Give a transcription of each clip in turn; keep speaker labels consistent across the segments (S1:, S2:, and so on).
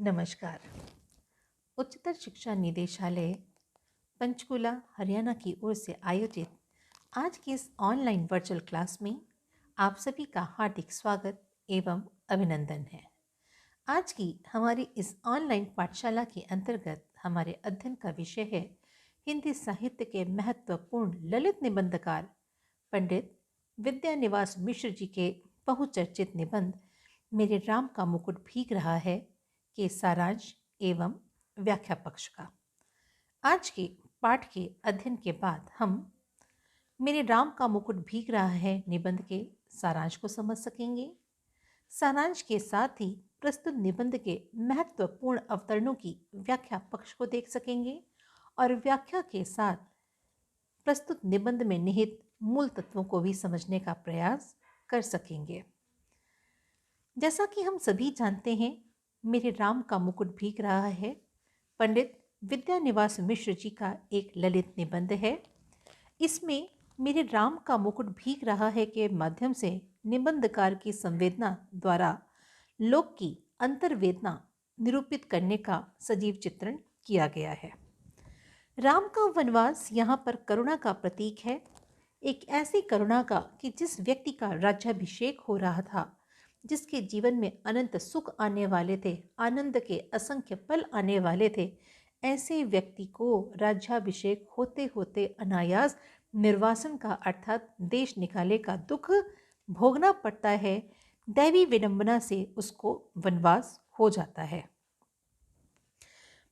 S1: नमस्कार। उच्चतर शिक्षा निदेशालय पंचकुला हरियाणा की ओर से आयोजित आज की इस ऑनलाइन वर्चुअल क्लास में आप सभी का हार्दिक स्वागत एवं अभिनंदन है। आज की हमारी इस ऑनलाइन पाठशाला के अंतर्गत हमारे अध्ययन का विषय है हिंदी साहित्य के महत्वपूर्ण ललित निबंधकार पंडित विद्यानिवास मिश्र जी के बहुचर्चित निबंध मेरे राम का मुकुट भीग रहा है के सारांश एवं व्याख्या पक्ष का। आज के पाठ के अध्ययन के बाद हम मेरे राम का मुकुट भीग रहा है निबंध के सारांश को समझ सकेंगे। सारांश के साथ ही प्रस्तुत निबंध के महत्वपूर्ण अवतरणों की व्याख्या पक्ष को देख सकेंगे और व्याख्या के साथ प्रस्तुत निबंध में निहित मूल तत्वों को भी समझने का प्रयास कर सकेंगे। जैसा कि हम सभी जानते हैं, मेरे राम का मुकुट भीग रहा है पंडित विद्यानिवास मिश्र जी का एक ललित निबंध है। इसमें मेरे राम का मुकुट भीग रहा है के माध्यम से निबंधकार की संवेदना द्वारा लोक की अंतर्वेदना निरूपित करने का सजीव चित्रण किया गया है। राम का वनवास यहाँ पर करुणा का प्रतीक है, एक ऐसी करुणा का कि जिस व्यक्ति का राज्याभिषेक हो रहा था, जिसके जीवन में अनंत सुख आने वाले थे, आनंद के असंख्य पल आने वाले थे, ऐसे व्यक्ति को राज्याभिषेक होते होते अनायास निर्वासन का अर्थात देश निकाले का दुख भोगना पड़ता है। दैवी विडंबना से उसको वनवास हो जाता है।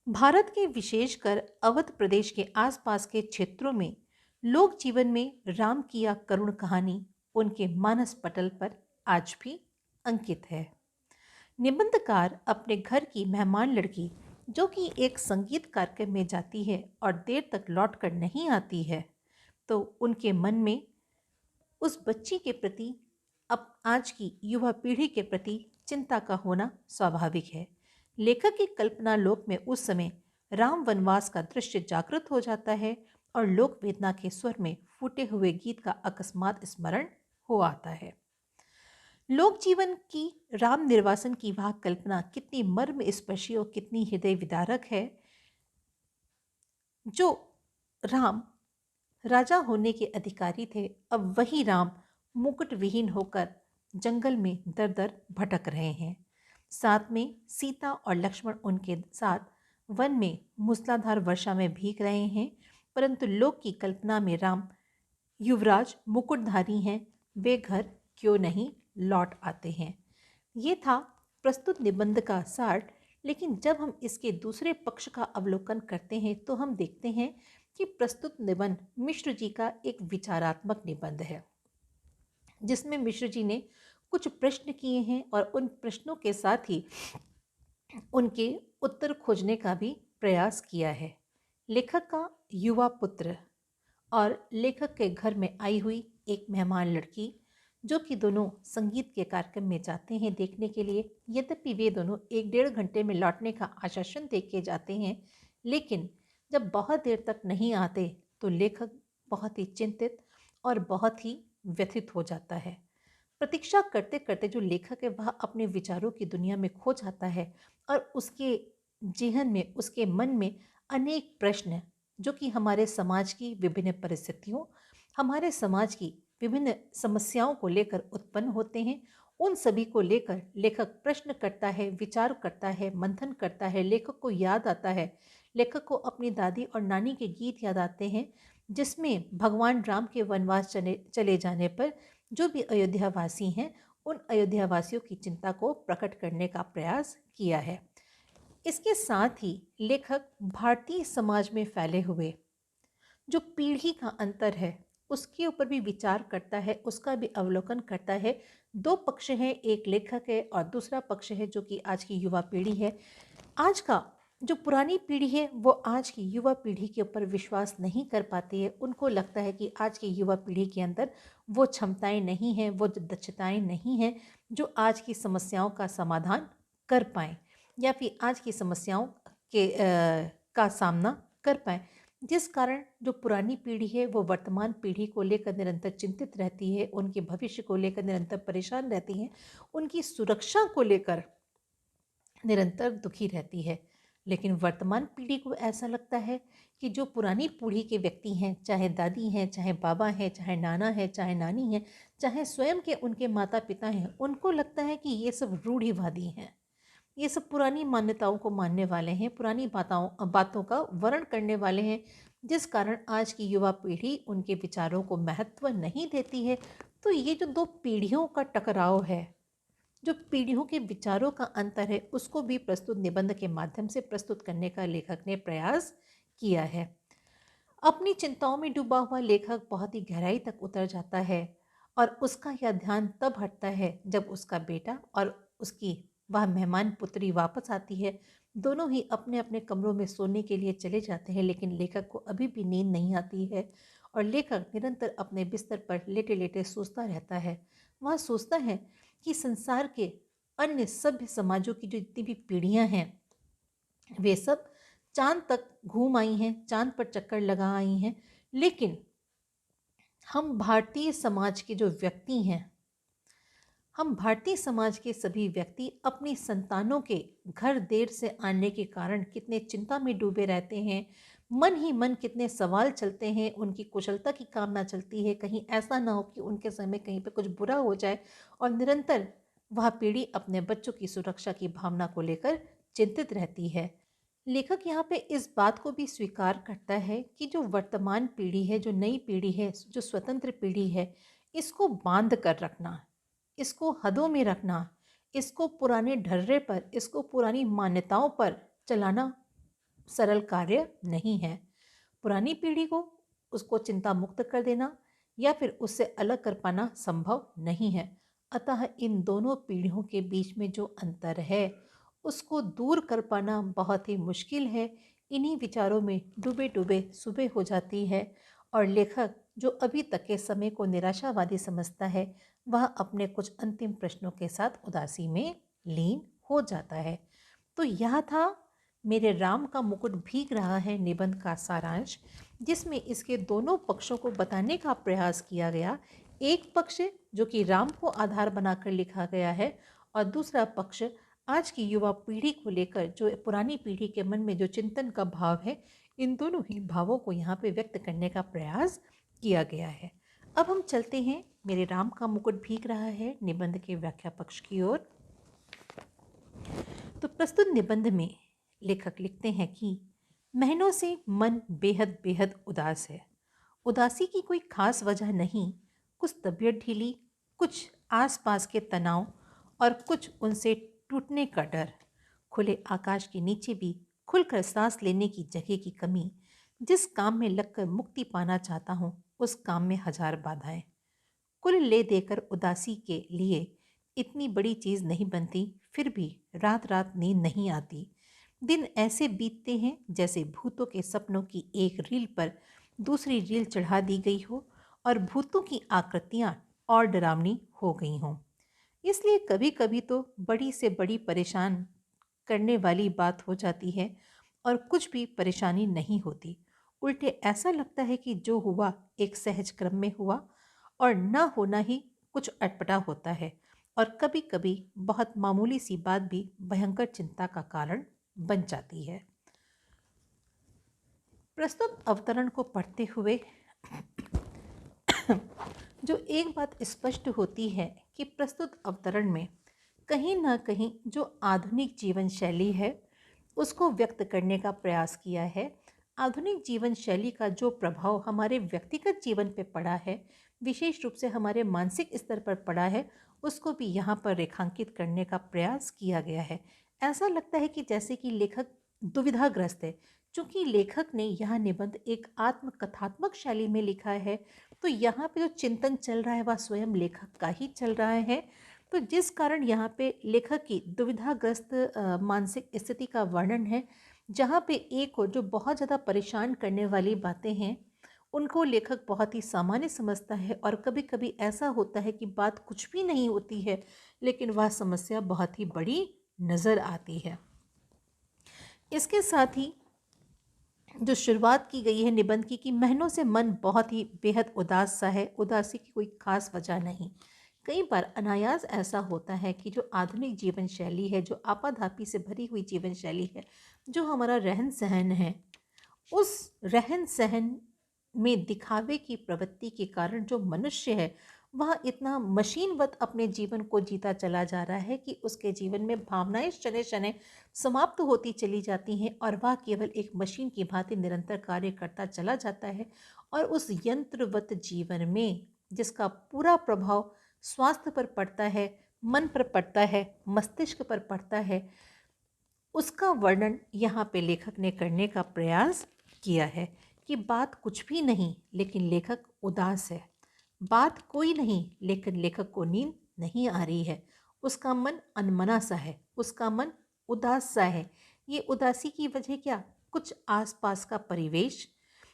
S1: भारत के विशेषकर अवध प्रदेश के आसपास के क्षेत्रों में लोक जीवन में राम की यह करुण कहानी उनके मानस पटल पर आज भी अंकित है। निबंधकार अपने घर की मेहमान लड़की, जो कि एक संगीत कार्यक्रम में जाती है और देर तक लौट कर नहीं आती है, तो उनके मन में उस बच्ची के प्रति, अब आज की युवा पीढ़ी के प्रति चिंता का होना स्वाभाविक है। लेखक की कल्पना लोक में उस समय राम वनवास का दृश्य जागृत हो जाता है और लोक वेदना के स्वर में फूटे हुए गीत का अकस्मात स्मरण हो आता है। लोक जीवन की राम निर्वासन की वह कल्पना कितनी मर्म स्पर्शी और कितनी हृदय विदारक है। जो राम राजा होने के अधिकारी थे, अब वही राम मुकुट विहीन होकर जंगल में दर दर भटक रहे हैं। साथ में सीता और लक्ष्मण उनके साथ वन में मूसलाधार वर्षा में भीग रहे हैं, परंतु लोक की कल्पना में राम युवराज मुकुटधारी हैं, वे घर क्यों नहीं लौट आते हैं। ये था प्रस्तुत निबंध का सार। लेकिन जब हम इसके दूसरे पक्ष का अवलोकन करते हैं तो हम देखते हैं कि प्रस्तुत निबंध मिश्र जी का एक विचारात्मक निबंध है, जिसमें मिश्र जी ने कुछ प्रश्न किए हैं और उन प्रश्नों के साथ ही उनके उत्तर खोजने का भी प्रयास किया है। लेखक का युवा पुत्र और लेखक के घर में आई हुई एक मेहमान लड़की, जो कि दोनों संगीत के कार्यक्रम में जाते हैं देखने के लिए। यद्यपि वे दोनों 1-1.5 घंटे में लौटने का आश्वासन दे के जाते हैं, लेकिन जब बहुत देर तक नहीं आते तो लेखक बहुत ही चिंतित और बहुत ही व्यथित हो जाता है। प्रतीक्षा करते करते जो लेखक है वह अपने विचारों की दुनिया में खो जाता है और उसके जेहन में, उसके मन में अनेक प्रश्न, जो कि हमारे समाज की विभिन्न परिस्थितियों, हमारे समाज की विभिन्न समस्याओं को लेकर उत्पन्न होते हैं, उन सभी को लेकर लेखक प्रश्न करता है, विचार करता है, मंथन करता है। लेखक को याद आता है, लेखक को अपनी दादी और नानी के गीत याद आते हैं, जिसमें भगवान राम के वनवास चले जाने पर जो भी अयोध्यावासी हैं, उन अयोध्यावासियों की चिंता को प्रकट करने का प्रयास किया है। इसके साथ ही लेखक भारतीय समाज में फैले हुए जो पीढ़ी का अंतर है उसके ऊपर भी विचार करता है, उसका भी अवलोकन करता है। दो पक्ष हैं, एक लेखक है और दूसरा पक्ष है जो कि आज की युवा पीढ़ी है। आज का जो पुरानी पीढ़ी है वो आज की युवा पीढ़ी के ऊपर विश्वास नहीं कर पाती है। उनको लगता है कि आज की युवा पीढ़ी के अंदर वो क्षमताएं नहीं हैं, वो दक्षताएं नहीं हैं जो आज की समस्याओं का समाधान कर पाएँ या फिर आज की समस्याओं का सामना कर पाएँ। जिस कारण जो पुरानी पीढ़ी है वो वर्तमान पीढ़ी को लेकर निरंतर चिंतित रहती है, उनके भविष्य को लेकर निरंतर परेशान रहती है, उनकी सुरक्षा को लेकर निरंतर दुखी रहती है। लेकिन वर्तमान पीढ़ी को ऐसा लगता है कि जो पुरानी पीढ़ी के व्यक्ति हैं, चाहे दादी हैं, चाहे बाबा हैं, चाहे नाना है, चाहे नानी है, चाहे स्वयं के उनके माता पिता हैं, उनको लगता है कि ये सब रूढ़िवादी हैं, ये सब पुरानी मान्यताओं को मानने वाले हैं, पुरानी बातों बातों का वर्ण करने वाले हैं, जिस कारण आज की युवा पीढ़ी उनके विचारों को महत्व नहीं देती है। तो ये जो दो पीढ़ियों का टकराव है, जो पीढ़ियों के विचारों का अंतर है, उसको भी प्रस्तुत निबंध के माध्यम से प्रस्तुत करने का लेखक ने प्रयास किया है। अपनी चिंताओं में डूबा हुआ लेखक बहुत ही गहराई तक उतर जाता है और उसका यह ध्यान तब हटता है जब उसका बेटा और उसकी वह मेहमान पुत्री वापस आती है। दोनों ही अपने अपने कमरों में सोने के लिए चले जाते हैं, लेकिन लेखक को अभी भी नींद नहीं आती है और लेखक निरंतर अपने बिस्तर पर लेटे लेटे सोचता रहता है। वह सोचता है कि संसार के अन्य सभ्य समाजों की जो जितनी भी पीढ़ियां हैं, वे सब चांद तक घूम आई हैं, चांद पर चक्कर लगा आई हैं, लेकिन हम भारतीय समाज के जो व्यक्ति हैं, हम भारतीय समाज के सभी व्यक्ति अपनी संतानों के घर देर से आने के कारण कितने चिंता में डूबे रहते हैं। मन ही मन कितने सवाल चलते हैं, उनकी कुशलता की कामना चलती है, कहीं ऐसा ना हो कि उनके समय कहीं पे कुछ बुरा हो जाए। और निरंतर वह पीढ़ी अपने बच्चों की सुरक्षा की भावना को लेकर चिंतित रहती है। लेखक यहाँ पे इस बात को भी स्वीकार करता है कि जो वर्तमान पीढ़ी है, जो नई पीढ़ी है, जो स्वतंत्र पीढ़ी है, इसको बांध कर रखना, इसको हदों में रखना, इसको पुराने ढर्रे पर, इसको पुरानी मान्यताओं पर चलाना सरल कार्य नहीं है। पुरानी पीढ़ी को उसको चिंता मुक्त कर देना या फिर उससे अलग कर पाना संभव नहीं है। अतः इन दोनों पीढ़ियों के बीच में जो अंतर है, उसको दूर कर पाना बहुत ही मुश्किल है। इन्हीं विचारों में डूबे डूबे सुबह हो जाती है और लेखक जो अभी तक के समय को निराशावादी समझता है, वह अपने कुछ अंतिम प्रश्नों के साथ उदासी में लीन हो जाता है। तो यह था मेरे राम का मुकुट भीग रहा है निबंध का सारांश, जिसमें इसके दोनों पक्षों को बताने का प्रयास किया गया। एक पक्ष जो कि राम को आधार बनाकर लिखा गया है और दूसरा पक्ष आज की युवा पीढ़ी को लेकर जो पुरानी पीढ़ी के मन में जो चिंतन का भाव है, इन दोनों ही भावों को यहाँ पे व्यक्त करने का प्रयास किया गया है। अब हम चलते हैं मेरे राम का मुकुट भीग रहा है निबंध के व्याख्या पक्ष की ओर। तो प्रस्तुत निबंध में लेखक लिखते हैं कि महीनों से मन बेहद बेहद उदास है। उदासी की कोई खास वजह नहीं, कुछ तबीयत ढीली, कुछ आसपास के तनाव और कुछ उनसे टूटने का डर। खुले आकाश के नीचे भी खुलकर सांस लेने की जगह की कमी। जिस काम में लगकर मुक्ति पाना चाहता हूँ, उस काम में हजार बाधाएं। कुल ले देकर उदासी के लिए इतनी बड़ी चीज़ नहीं बनती, फिर भी रात रात नींद नहीं आती। दिन ऐसे बीतते हैं जैसे भूतों के सपनों की एक रील पर दूसरी रील चढ़ा दी गई हो और भूतों की आकृतियाँ और डरावनी हो गई हों। इसलिए कभी कभी तो बड़ी से बड़ी परेशान करने वाली बात हो जाती है और कुछ भी परेशानी नहीं होती। उल्टे ऐसा लगता है कि जो हुआ एक सहज क्रम में हुआ और न होना ही कुछ अटपटा होता है। और कभी कभी बहुत मामूली सी बात भी भयंकर चिंता का कारण बन जाती है। प्रस्तुत अवतरण को पढ़ते हुए जो एक बात स्पष्ट होती है कि प्रस्तुत अवतरण में कहीं ना कहीं जो आधुनिक जीवन शैली है उसको व्यक्त करने का प्रयास किया है। आधुनिक जीवन शैली का जो प्रभाव हमारे व्यक्तिगत जीवन पे पड़ा है, विशेष रूप से हमारे मानसिक स्तर पर पड़ा है, उसको भी यहाँ पर रेखांकित करने का प्रयास किया गया है। ऐसा लगता है कि जैसे कि लेखक दुविधाग्रस्त है। चूँकि लेखक ने यह निबंध एक आत्मकथात्मक शैली में लिखा है, तो यहाँ पे जो चिंतन चल रहा है वह स्वयं लेखक का ही चल रहा है। तो जिस कारण यहाँ पे लेखक की दुविधाग्रस्त मानसिक स्थिति का वर्णन है, जहाँ पे एक और जो बहुत ज़्यादा परेशान करने वाली बातें हैं उनको लेखक बहुत ही सामान्य समझता है और कभी कभी ऐसा होता है कि बात कुछ भी नहीं होती है लेकिन वह समस्या बहुत ही बड़ी नज़र आती है। इसके साथ ही जो शुरुआत की गई है निबंध की कि महीनों से मन बहुत ही बेहद उदास सा है, उदासी की कोई खास वजह नहीं। कई बार अनायास ऐसा होता है कि जो आधुनिक जीवन शैली है, जो आपाधापी से भरी हुई जीवन शैली है, जो हमारा रहन सहन है, उस रहन सहन में दिखावे की प्रवृत्ति के कारण जो मनुष्य है वह इतना मशीनवत अपने जीवन को जीता चला जा रहा है कि उसके जीवन में भावनाएं शनै शनै समाप्त होती चली जाती हैं और वह केवल एक मशीन की भांति निरंतर कार्य करता चला जाता है। और उस यंत्रवत जीवन में जिसका पूरा प्रभाव स्वास्थ्य पर पड़ता है, मन पर पड़ता है, मस्तिष्क पर पड़ता है, उसका वर्णन यहाँ पे लेखक ने करने का प्रयास किया है कि बात कुछ भी नहीं लेकिन लेखक उदास है। बात कोई नहीं लेकिन लेखक को नींद नहीं आ रही है। उसका मन अनमना सा है, उसका मन उदास सा है। ये उदासी की वजह क्या? कुछ आसपास का परिवेश,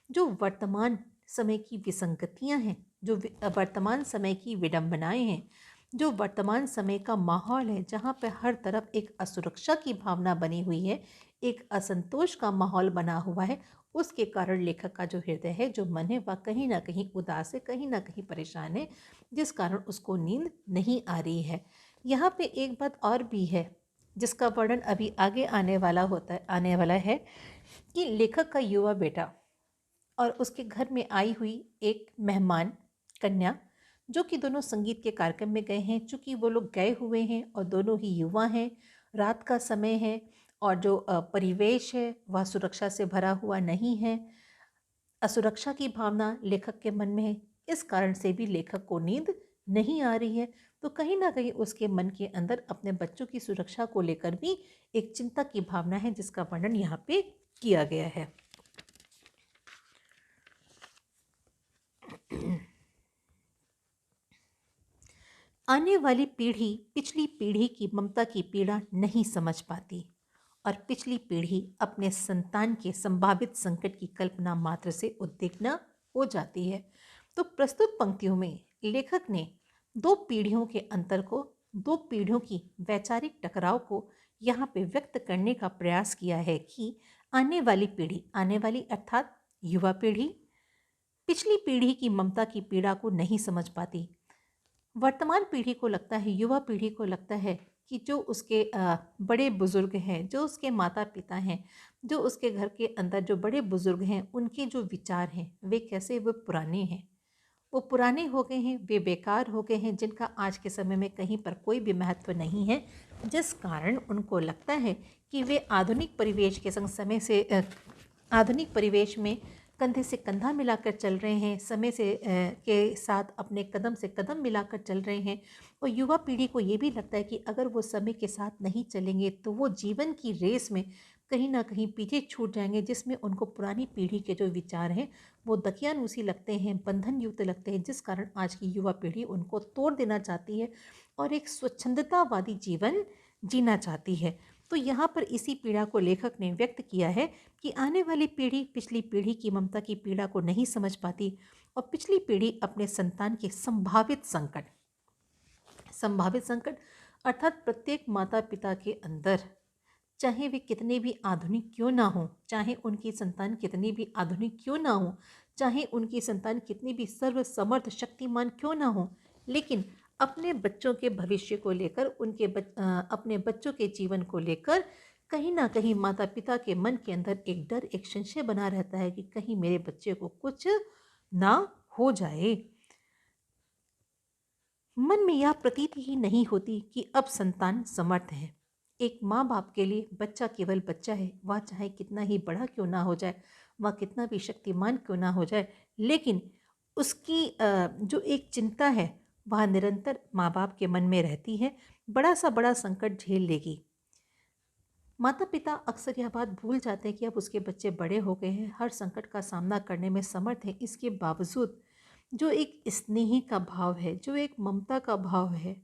S1: जो वर्तमान समय की विसंगतियां हैं, जो वर्तमान समय की विडंबनाएं हैं, जो वर्तमान समय का माहौल है जहाँ पे हर तरफ एक असुरक्षा की भावना बनी हुई है, एक असंतोष का माहौल बना हुआ है, उसके कारण लेखक का जो हृदय है, जो मन है, वह कहीं ना कहीं उदास है, कहीं ना कहीं परेशान है, जिस कारण उसको नींद नहीं आ रही है। यहाँ पे एक बात और भी है जिसका वर्णन अभी आगे आने वाला है कि लेखक का युवा बेटा और उसके घर में आई हुई एक मेहमान कन्या, जो कि दोनों संगीत के कार्यक्रम में गए हैं। चूँकि वो लोग गए हुए हैं और दोनों ही युवा हैं, रात का समय है और जो परिवेश है वह सुरक्षा से भरा हुआ नहीं है, असुरक्षा की भावना लेखक के मन में है। इस कारण से भी लेखक को नींद नहीं आ रही है। तो कहीं ना कहीं उसके मन के अंदर अपने बच्चों की सुरक्षा को लेकर भी एक चिंता की भावना है, जिसका वर्णन यहाँ पे किया गया है। आने वाली पीढ़ी पिछली पीढ़ी की ममता की पीड़ा नहीं समझ पाती और पिछली पीढ़ी अपने संतान के संभावित संकट की कल्पना मात्र से उद्विग्न हो जाती है। तो प्रस्तुत पंक्तियों में लेखक ने दो पीढ़ियों के अंतर को, दो पीढ़ियों की वैचारिक टकराव को यहाँ पे व्यक्त करने का प्रयास किया है कि आने वाली पीढ़ी, आने वाली अर्थात युवा पीढ़ी, पिछली पीढ़ी की ममता की पीड़ा को नहीं समझ पाती। वर्तमान पीढ़ी को लगता है, युवा पीढ़ी को लगता है कि जो उसके बड़े बुजुर्ग हैं, जो उसके माता पिता हैं, जो उसके घर के अंदर जो बड़े बुजुर्ग हैं, उनके जो विचार हैं वे कैसे, वो पुराने हैं, वो पुराने हो गए हैं, वे बेकार हो गए हैं, जिनका आज के समय में कहीं पर कोई भी महत्व नहीं है। जिस कारण उनको लगता है कि वे आधुनिक परिवेश के संग समय से आधुनिक परिवेश में कंधे से कंधा मिलाकर चल रहे हैं, समय से के साथ अपने कदम से कदम मिलाकर चल रहे हैं। और युवा पीढ़ी को ये भी लगता है कि अगर वो समय के साथ नहीं चलेंगे तो वो जीवन की रेस में कहीं ना कहीं पीछे छूट जाएंगे, जिसमें उनको पुरानी पीढ़ी के जो विचार हैं वो दकियानूसी लगते हैं, बंधन युक्त लगते हैं, जिस कारण आज की युवा पीढ़ी उनको तोड़ देना चाहती है और एक स्वच्छंदतावादी जीवन जीना चाहती है। तो यहाँ पर इसी पीड़ा को लेखक ने व्यक्त किया है कि आने वाली पीढ़ी पिछली पीढ़ी की ममता की पीड़ा को नहीं समझ पाती और पिछली पीढ़ी अपने संतान के संभावित संकट अर्थात प्रत्येक माता पिता के अंदर, चाहे वे कितने भी आधुनिक क्यों ना हो, चाहे उनकी संतान कितनी भी आधुनिक क्यों ना हो, चाहे उनकी संतान कितनी भी सर्वसमर्थ शक्तिमान क्यों ना हो, लेकिन अपने बच्चों के भविष्य को लेकर, अपने बच्चों के जीवन को लेकर कहीं ना कहीं माता पिता के मन के अंदर एक डर, एक संशय बना रहता है कि कहीं मेरे बच्चे को कुछ ना हो जाए। मन में यह प्रतीति ही नहीं होती कि अब संतान समर्थ है। एक माँ बाप के लिए बच्चा केवल बच्चा है, वह चाहे कितना ही बड़ा क्यों ना हो जाए, वह कितना भी शक्तिमान क्यों ना हो जाए, लेकिन उसकी जो एक चिंता है वह निरंतर माँ बाप के मन में रहती है। बड़ा सा बड़ा संकट झेल लेगी। माता पिता अक्सर यह बात भूल जाते हैं कि अब उसके बच्चे बड़े हो गए हैं, हर संकट का सामना करने में समर्थ हैं। इसके बावजूद जो एक स्नेही का भाव है, जो एक ममता का भाव है,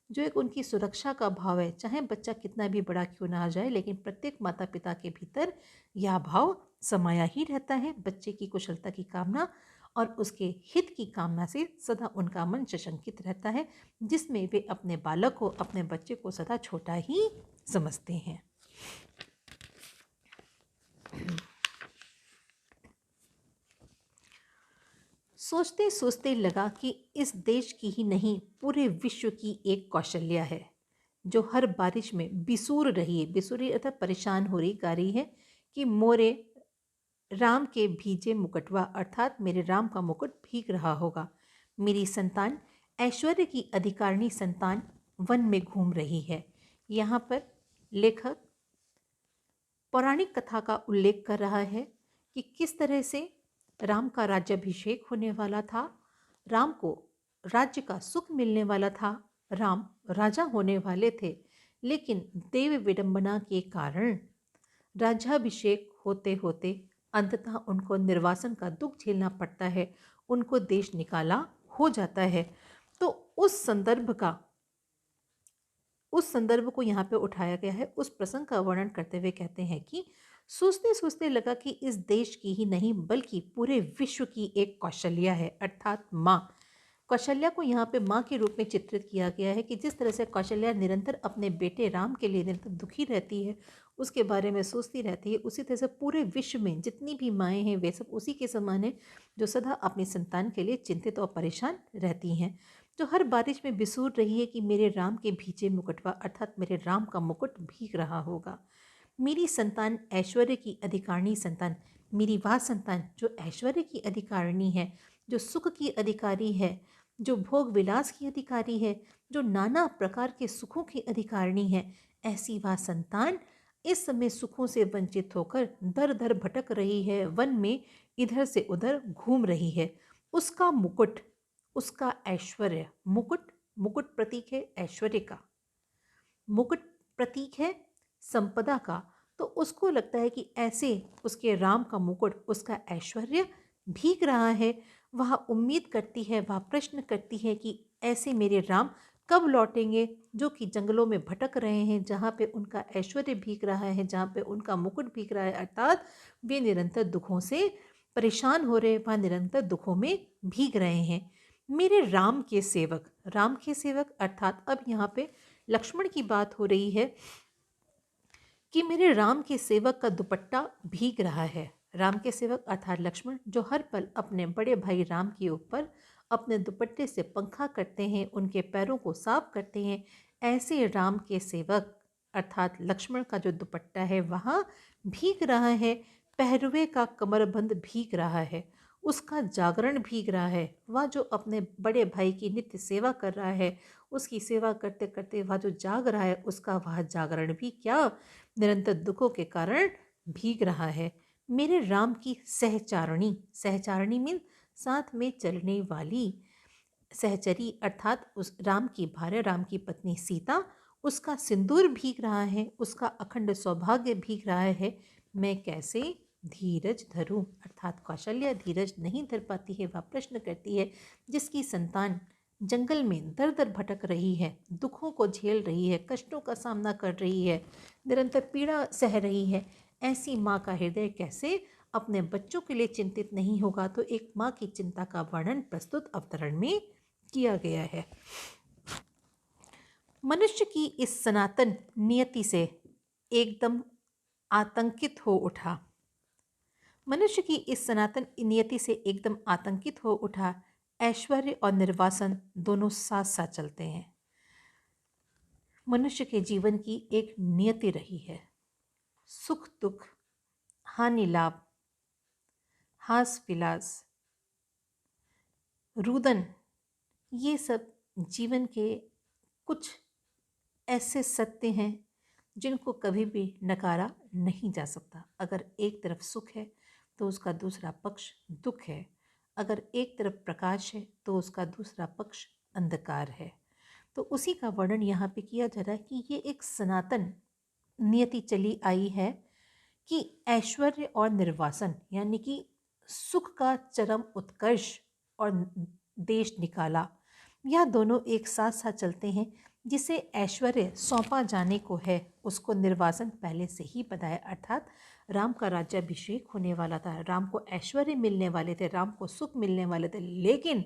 S1: जो एक उनकी सुरक्षा का भाव है, चाहे बच्चा कितना भी बड़ा क्यों ना आ जाए, लेकिन प्रत्येक माता पिता के भीतर यह भाव समाया ही रहता है। बच्चे की कुशलता की कामना और उसके हित की कामना से सदा उनका मन सशंकित रहता है, जिसमें वे अपने बालक को, अपने बच्चे को सदा छोटा ही समझते हैं। सोचते सोचते लगा कि इस देश की ही नहीं पूरे विश्व की एक कौशल्या है जो हर बारिश में बिसूर रही है, बिसूरी अर्थात परेशान हो रही, गा रही है कि मोरे राम के भीजे मुकुटवा अर्थात मेरे राम का मुकुट भीग रहा होगा। मेरी संतान ऐश्वर्य की अधिकारिणी संतान वन में घूम रही है। यहाँ पर लेखक पौराणिक कथा का उल्लेख कर रहा है कि किस तरह से राम का राज्याभिषेक होने वाला था, राम को राज्य का सुख मिलने वाला था, राम राजा होने वाले थे, लेकिन देव विडंबना के कारण राज्याभिषेक होते होते अंततः उनको निर्वासन का दुख झेलना पड़ता है, उनको देश निकाला हो जाता है। तो उस संदर्भ को यहाँ पे उठाया गया है। उस प्रसंग का वर्णन करते हुए कहते हैं कि सोचते सोचते लगा कि इस देश की ही नहीं बल्कि पूरे विश्व की एक कौशल्या है, अर्थात माँ। कौशल्या को यहाँ पे माँ के रूप में चित्रित किया गया है कि जिस तरह से कौशल्या निरंतर अपने बेटे राम के लिए निरंतर दुखी रहती है, उसके बारे में सोचती रहती है, उसी तरह से पूरे विश्व में जितनी भी माएँ हैं वे सब उसी के समान हैं जो सदा अपनी संतान के लिए चिंतित और परेशान रहती हैं, जो हर बारिश में बिसूर रही है कि मेरे राम के भीजे मुकुटवा अर्थात मेरे राम का मुकुट भीग रहा होगा। मेरी संतान ऐश्वर्य की अधिकारिणी संतान, मेरी वह संतान जो ऐश्वर्य की अधिकारिणी है, जो सुख की अधिकारी है, जो भोग विलास की अधिकारी है, जो नाना प्रकार के सुखों की अधिकारिणी है, ऐसी वह संतान इस समय सुखों से वंचित होकर दर दर भटक रही है, वन में इधर से उधर घूम रही है। उसका मुकुट, उसका ऐश्वर्य, मुकुट, मुकुट प्रतीक है ऐश्वर्य का, मुकुट प्रतीक है संपदा का, तो उसको लगता है कि ऐसे उसके राम का मुकुट, उसका ऐश्वर्य भीग रहा है। वह उम्मीद करती है, वह प्रश्न करती है कि ऐसे मेरे राम कब लौटेंगे, जो कि जंगलों में भटक रहे हैं, जहाँ पे उनका ऐश्वर्य भीग रहा है, जहाँ पे उनका मुकुट भीग रहा है, अर्थात वे निरंतर दुखों से परेशान हो रहे हैं, वह निरंतर दुखों में भीग रहे हैं। मेरे राम के सेवक, राम के सेवक अर्थात अब यहाँ पे लक्ष्मण की बात हो रही है कि मेरे राम के सेवक का दुपट्टा भीग रहा है। राम के सेवक अर्थात लक्ष्मण जो हर पल अपने बड़े भाई राम के ऊपर अपने दुपट्टे से पंखा करते हैं, उनके पैरों को साफ करते हैं, ऐसे राम के सेवक अर्थात लक्ष्मण का जो दुपट्टा है वहाँ भीग रहा है। पहरुए का कमरबंद भीग रहा है, उसका जागरण भीग रहा है। वह जो अपने बड़े भाई की नित्य सेवा कर रहा है, उसकी सेवा करते करते वह जो जाग रहा है, उसका वह जागरण भी क्या निरंतर दुखों के कारण भीग रहा है। मेरे राम की सहचारिणी, सहचारिणी मीन साथ में चलने वाली, सहचरी अर्थात उस राम की भार्या, राम की पत्नी सीता, उसका सिंदूर भीग रहा है, उसका अखंड सौभाग्य भीग रहा है। मैं कैसे धीरज धरूं, अर्थात कौशल्या धीरज नहीं धर पाती है। वह प्रश्न करती है जिसकी संतान जंगल में दर दर भटक रही है, दुखों को झेल रही है, कष्टों का सामना कर रही है, निरंतर पीड़ा सह रही है, ऐसी माँ का हृदय कैसे अपने बच्चों के लिए चिंतित नहीं होगा। तो एक माँ की चिंता का वर्णन प्रस्तुत अवतरण में किया गया है। मनुष्य की इस सनातन नियति से एकदम आतंकित हो उठा, मनुष्य की इस सनातन नियति से एकदम आतंकित हो उठा। ऐश्वर्य और निर्वासन दोनों साथ साथ चलते हैं। मनुष्य के जीवन की एक नियति रही है, सुख दुख, हानि लाभ, हास विलास, रुदन, ये सब जीवन के कुछ ऐसे सत्य हैं जिनको कभी भी नकारा नहीं जा सकता। अगर एक तरफ सुख है तो उसका दूसरा पक्ष दुख है, अगर एक तरफ प्रकाश है तो उसका दूसरा पक्ष अंधकार है। तो उसी का वर्णन यहाँ पे किया जा रहा है कि ये एक सनातन नियति चली आई है कि ऐश्वर्य और निर्वासन यानी कि सुख का चरम उत्कर्ष और देश निकाला, यह दोनों एक साथ साथ चलते हैं। जिसे ऐश्वर्य सौंपा जाने को है उसको निर्वासन पहले से ही पता है, अर्थात राम का राज्याभिषेक होने वाला था, राम को ऐश्वर्य मिलने वाले थे, राम को सुख मिलने वाले थे, लेकिन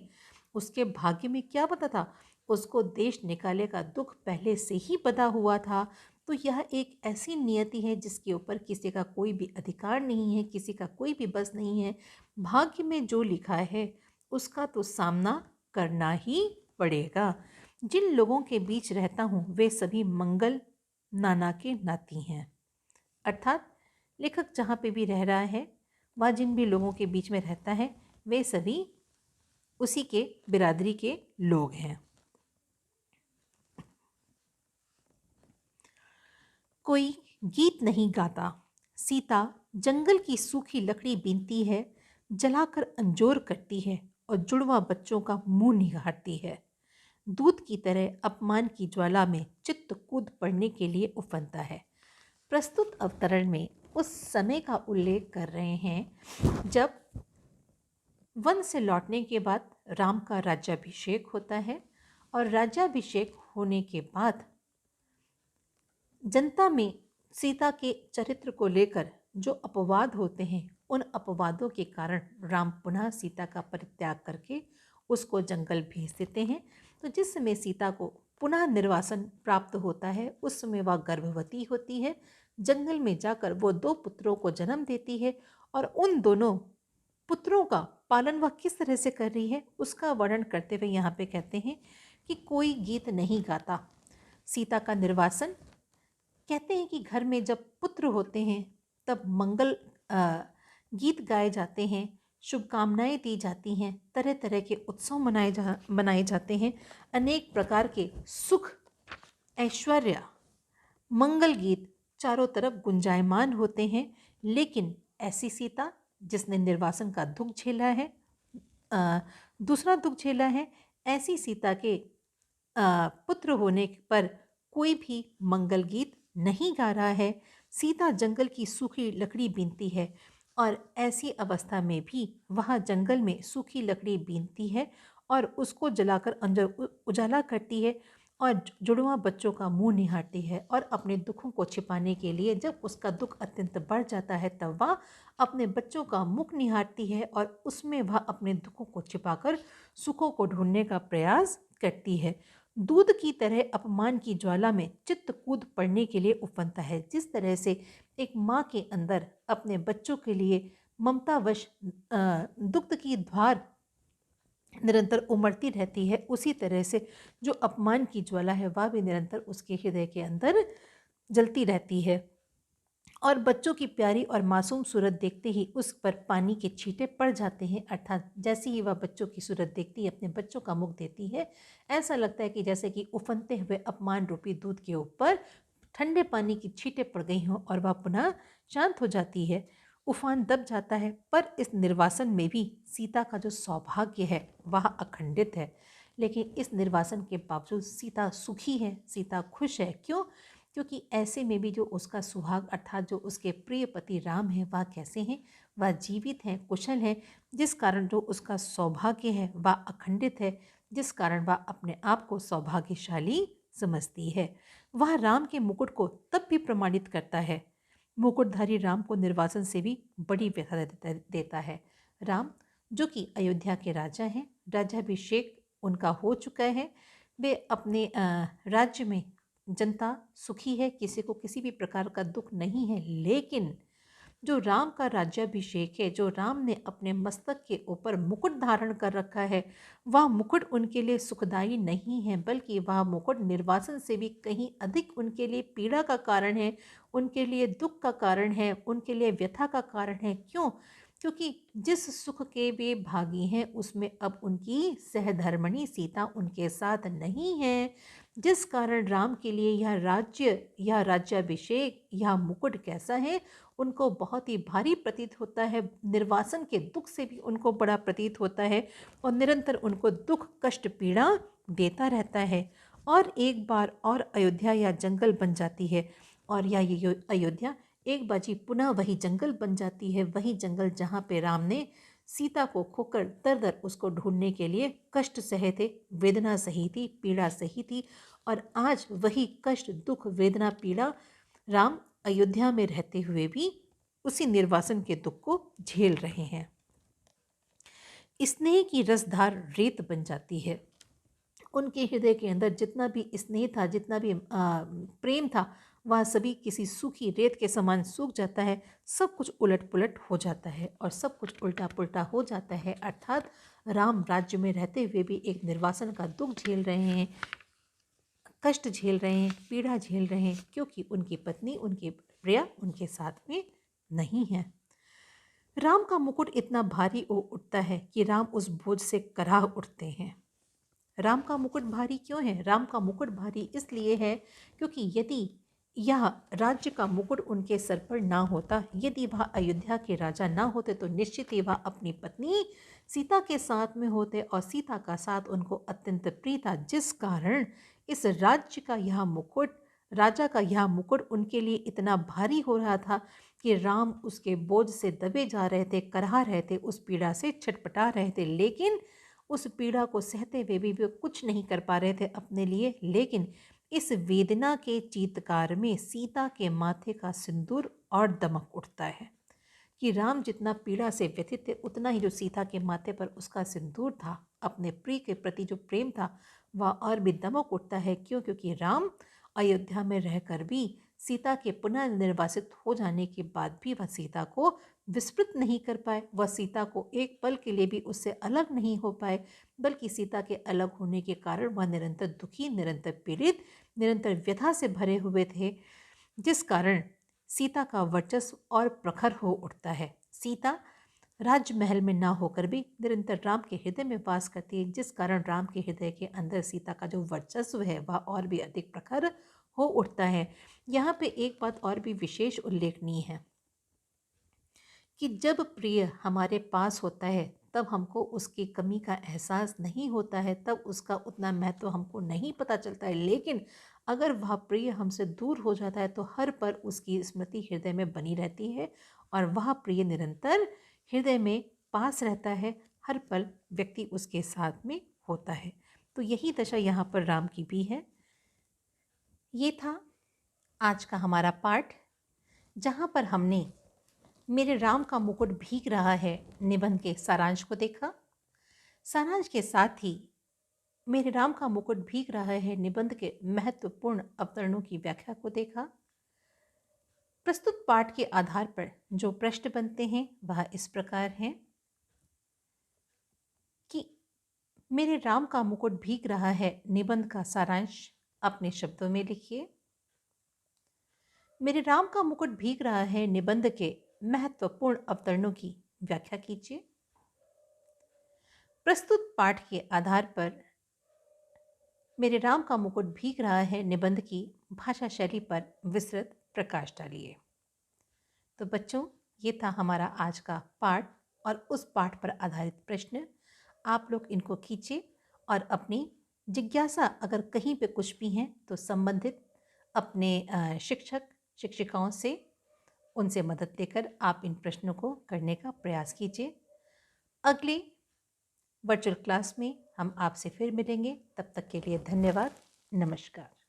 S1: उसके भाग्य में क्या पता था, उसको देश निकाले का दुख पहले से ही पता हुआ था। तो यह एक ऐसी नियति है जिसके ऊपर किसी का कोई भी अधिकार नहीं है, किसी का कोई भी बस नहीं है। भाग्य में जो लिखा है उसका तो सामना करना ही पड़ेगा। जिन लोगों के बीच रहता हूँ वे सभी मंगल नाना के नाती हैं। अर्थात लेखक जहाँ पे भी रह रहा है, वह जिन भी लोगों के बीच में रहता है वे सभी उसी के बिरादरी के लोग हैं। कोई गीत नहीं गाता, सीता जंगल की सूखी लकड़ी बीनती है, जलाकर अंजोर करती है और जुड़वा बच्चों का मुंह निहारती है। दूध की तरह अपमान की ज्वाला में चित्त कूद पड़ने के लिए उफनता है। प्रस्तुत अवतरण में उस समय का उल्लेख कर रहे हैं जब वन से लौटने के बाद राम का राज्याभिषेक होता है और राज्याभिषेक होने के बाद जनता में सीता के चरित्र को लेकर जो अपवाद होते हैं, उन अपवादों के कारण राम पुनः सीता का परित्याग करके उसको जंगल भेज देते हैं। तो जिस समय सीता को पुनः निर्वासन प्राप्त होता है उस समय वह गर्भवती होती है। जंगल में जाकर वो 2 पुत्रों को जन्म देती है और उन दोनों पुत्रों का पालन वह किस तरह से कर रही है उसका वर्णन करते हुए यहाँ पे कहते हैं कि कोई गीत नहीं गाता। सीता का निर्वासन, कहते हैं कि घर में जब पुत्र होते हैं तब मंगल गीत गाए जाते हैं, शुभकामनाएं दी जाती हैं, तरह तरह के उत्सव मनाए जाते हैं, अनेक प्रकार के सुख ऐश्वर्य मंगल गीत चारों तरफ गुंजायमान होते हैं। लेकिन ऐसी सीता जिसने निर्वासन का दुख झेला है, दूसरा दुख झेला है, ऐसी सीता के पुत्र होने पर कोई भी मंगल गीत नहीं गा रहा है। सीता जंगल की सूखी लकड़ी बीनती है और ऐसी अवस्था में भी वह जंगल में सूखी लकड़ी बीनती है और उसको जलाकर अंदर उजाला करती है और जुड़वा बच्चों का मुंह निहारती है और अपने दुखों को छिपाने के लिए जब उसका दुख अत्यंत बढ़ जाता है तब वह अपने बच्चों का मुख निहारती है और उसमें वह अपने दुखों को छिपाकर सुखों को ढूंढने का प्रयास करती है। दूध की तरह अपमान की ज्वाला में चित्त कूद पड़ने के लिए उफनता है। जिस तरह से एक माँ के अंदर अपने बच्चों के लिए ममतावश दुग्ध की धार निरंतर उमड़ती रहती है, उसी तरह से जो अपमान की ज्वाला है वह भी निरंतर उसके हृदय के अंदर जलती रहती है और बच्चों की प्यारी और मासूम सूरत देखते ही उस पर पानी के छींटे पड़ जाते हैं। अर्थात जैसे ही वह बच्चों की सूरत देखती है, अपने बच्चों का मुख देती है, ऐसा लगता है कि जैसे कि उफनते हुए अपमान रूपी दूध के ऊपर ठंडे पानी की छींटे पड़ गई हों और वह पुनः शांत हो जाती है। उफान दब जाता है, पर इस निर्वासन में भी सीता का जो सौभाग्य है वह अखंडित है। लेकिन इस निर्वासन के बावजूद सीता सुखी है, सीता खुश है। क्यों? क्योंकि ऐसे में भी जो उसका सुहाग अर्थात जो उसके प्रिय पति राम है वह कैसे हैं? वह जीवित हैं, कुशल हैं, जिस कारण जो उसका सौभाग्य है वह अखंडित है, जिस कारण वह अपने आप को सौभाग्यशाली समझती है। वह राम के मुकुट को तब भी प्रमाणित करता है। मुकुटधारी राम को निर्वासन से भी बड़ी व्यथा देता है। राम जो कि अयोध्या के राजा हैं, राज्याभिषेक उनका हो चुका है, वे अपने राज्य में जनता सुखी है, किसी को किसी भी प्रकार का दुख नहीं है। लेकिन जो राम का राज्याभिषेक है, जो राम ने अपने मस्तक के ऊपर मुकुट धारण कर रखा है, वह मुकुट उनके लिए सुखदायी नहीं है, बल्कि वह मुकुट निर्वासन से भी कहीं अधिक उनके लिए पीड़ा का कारण है, उनके लिए दुख का कारण है, उनके लिए व्यथा का कारण है। क्यों? क्योंकि जिस सुख के वे भागी हैं उसमें अब उनकी सहधर्मिणी सीता उनके साथ नहीं है, जिस कारण राम के लिए यह राज्य, यह राज्याभिषेक, यह मुकुट कैसा है, उनको बहुत ही भारी प्रतीत होता है। निर्वासन के दुख से भी उनको बड़ा प्रतीत होता है और निरंतर उनको दुख कष्ट पीड़ा देता रहता है। और एक बार और अयोध्या या जंगल बन जाती है और या ये अयोध्या एक बाजी पुनः वही जंगल बन जाती है, वही जंगल जहाँ पे राम ने सीता को खोकर दर दर उसको ढूंढने के लिए कष्ट सहे थे, वेदना सही थी, पीड़ा सही थी। और आज वही कष्ट दुख वेदना पीड़ा राम अयोध्या में रहते हुए भी उसी निर्वासन के दुख को झेल रहे हैं। स्नेह की रसधार रेत बन जाती है। उनके हृदय के अंदर जितना भी स्नेह था, जितना भी प्रेम था, वह सभी किसी सूखी रेत के समान सूख जाता है। सब कुछ उलट पुलट हो जाता है और सब कुछ उल्टा पुल्टा हो जाता है। अर्थात राम राज्य में रहते हुए भी एक निर्वासन का दुख झेल रहे हैं, कष्ट झेल रहे हैं, पीड़ा झेल रहे हैं, क्योंकि उनकी पत्नी, उनकी प्रिया उनके साथ में नहीं है। राम का मुकुट इतना भारी हो उठता है कि राम उस बोझ से कराह उठते हैं। राम का मुकुट भारी क्यों है? राम का मुकुट भारी इसलिए है क्योंकि यदि यह राज्य का मुकुट उनके सर पर ना होता, यदि वह अयोध्या के राजा ना होते, तो निश्चित ही वह अपनी पत्नी सीता के साथ में होते और सीता का साथ उनको अत्यंत प्रिय था, जिस कारण इस राज्य का यह मुकुट, राजा का यह मुकुट उनके लिए इतना भारी हो रहा था कि राम उसके बोझ से दबे जा रहे थे, कराह रहे थे, उस पीड़ा से छटपटा रहे थे। लेकिन उस पीड़ा को सहते हुए भी वे कुछ नहीं कर पा रहे थे अपने लिए। लेकिन इस वेदना के चीत्कार में सीता के माथे का सिंदूर और दमक उठता है कि राम जितना पीड़ा से व्यथित थे, उतना ही जो सीता के माथे पर उसका सिंदूर था, अपने प्रिय के प्रति जो प्रेम था, वह और भी दमक उठता है। क्यों? क्योंकि राम अयोध्या में रहकर भी सीता के पुनः निर्वासित हो जाने के बाद भी वह सीता को विस्मृत नहीं कर पाए, वह सीता को एक पल के लिए भी उससे अलग नहीं हो पाए, बल्कि सीता के अलग होने के कारण वह निरंतर दुखी, निरंतर पीड़ित, निरंतर व्यथा से भरे हुए थे, जिस कारण सीता का वर्चस्व और प्रखर हो उठता है। सीता राजमहल में ना होकर भी निरंतर राम के हृदय में वास करती है, जिस कारण राम के हृदय के अंदर सीता का जो वर्चस्व है वह और भी अधिक प्रखर हो उठता है। यहाँ पे एक बात और भी विशेष उल्लेखनीय है कि जब प्रिय हमारे पास होता है तब हमको उसकी कमी का एहसास नहीं होता है, तब उसका उतना महत्व हमको नहीं पता चलता है। लेकिन अगर वह प्रिय हमसे दूर हो जाता है तो हर पल उसकी स्मृति हृदय में बनी रहती है और वह प्रिय निरंतर हृदय में पास रहता है, हर पल व्यक्ति उसके साथ में होता है। तो यही दशा यहाँ पर राम की भी है। ये था आज का हमारा पाठ, जहाँ पर हमने मेरे राम का मुकुट भीग रहा है निबंध के सारांश को देखा। सारांश के साथ ही मेरे राम का मुकुट भीग रहा है निबंध के महत्वपूर्ण अवतरणों की व्याख्या को देखा। प्रस्तुत पाठ के आधार पर जो प्रश्न बनते हैं वह इस प्रकार हैं कि मेरे राम का मुकुट भीग रहा है निबंध का सारांश अपने शब्दों में लिखिए। मेरे राम का मुकुट भीग रहा है निबंध के महत्वपूर्ण अवतरणों की व्याख्या कीजिए। प्रस्तुत पाठ के आधार पर मेरे राम का मुकुट भीग रहा है निबंध की भाषा शैली पर विस्तृत प्रकाश डालिए। तो बच्चों, ये था हमारा आज का पाठ और उस पाठ पर आधारित प्रश्न। आप लोग इनको खींचे और अपनी जिज्ञासा अगर कहीं पे कुछ भी हैं तो संबंधित अपने शिक्षक शिक्षिकाओं से उनसे मदद लेकर आप इन प्रश्नों को करने का प्रयास कीजिए। अगले वर्चुअल क्लास में हम आपसे फिर मिलेंगे। तब तक के लिए धन्यवाद। नमस्कार।